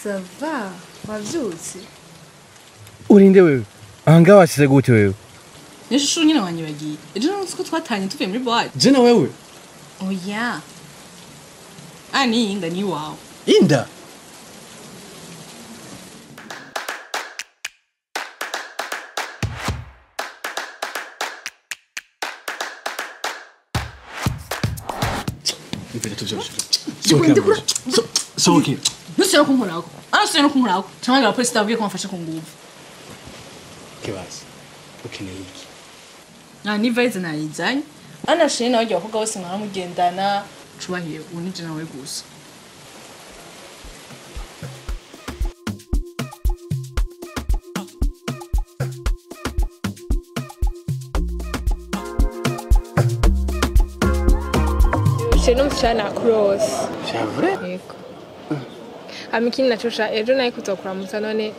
Ça va, wavyutse. Urinde wewe. Anga wasize gute wewe? Nisho nyine wanyibagiye. Ejo nzi ko twatanye tuvuye muri boîte. Je na wewe. Oya. Ani inda ni wawe. Inda. Impede tuvyo. So okay. Nusero kunkorako. Arasero kunkorako. Cyangwa abapolisi tabwiye ko mfashe ku nguvu. Kibazo. Ukeneye iki? Ni vaize nayizanye. Anashine nawe bakobwa bose mwaramugendana. Cubahiye unije nawe gusa. C'est non msichana cross. C'est vrai? Yego. Amikini nachosha ejo naye kuzokuramutsa none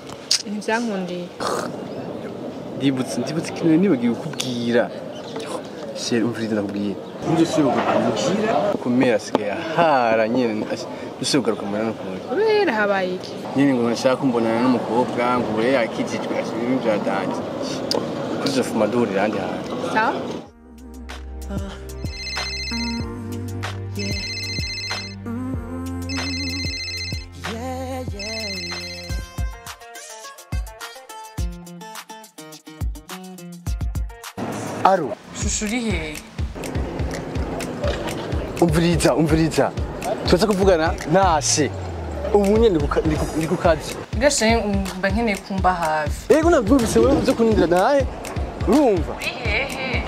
ntivyankundiye. Ndibutse kintu nibagiye kukubwira. Sheri umviriza ndakubwiye. Nje siyogaruka kumera sigaye hara nyene dusogaruka mbona no kubona. Kubera habaye iki? Nyene ngo nashaka kumbonana n'umukobwa ngo we yakijijwe asubira ibyo yadanje. Kuzo fuma duri randi hara. Sawa? Aro, Shushuri he. Umviriza. Tuza kuvugana ntashe. Ubu nyene ndi ku kazi. Gashe mba nkeneye kumba hafi. Ego navyumvise wewe uze kunindira naye. Urumva? Hehe.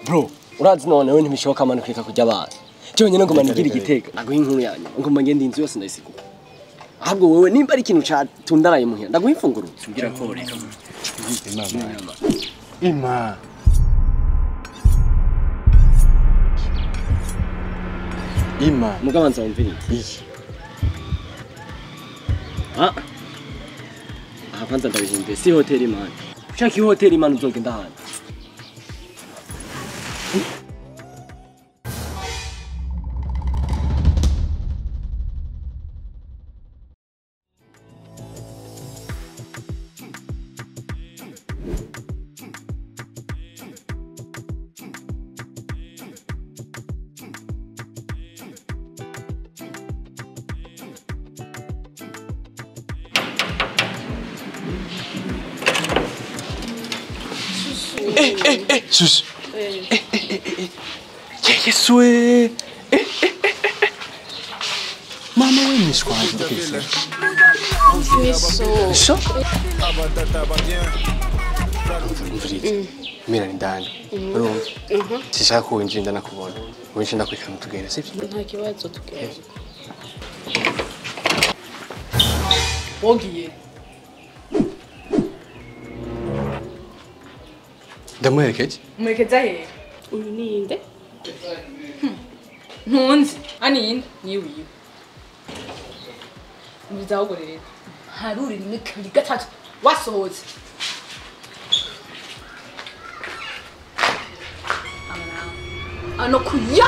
Bro, urazi none we ntibishoboka amanukika kujya abana. Cyo nyene ngo manigira igitega. Naguha inkuru yanyu. Ngo ngende inzu yose ndayisiguka. Ahubwo wewe nimba ari ikintu catundaraye muhira. Ndaguha ifunguro. Tugira ko reka. Ima. Mugabanza wumvira. Iki. Aha kwanza ndabihimbe. Si hotel imana. Ushaka hotel imana uzogenda hano. Sus. Yeswe. Mama we mishwaje ndakese. So. Mira ndani. Urumva? Sishaka kuwinjira nakubona. Winjira ndakwikana tugenda sibyo? Nta kibazo tugenda. Wogiye. Ndamuherekeje? Murekeza he. Uyu ni inde? Ntunzi. Ani inde ni wiwe. Mbizaho rero. Haruri ni kabiri gatatu. Wasohotse. Ano kuya.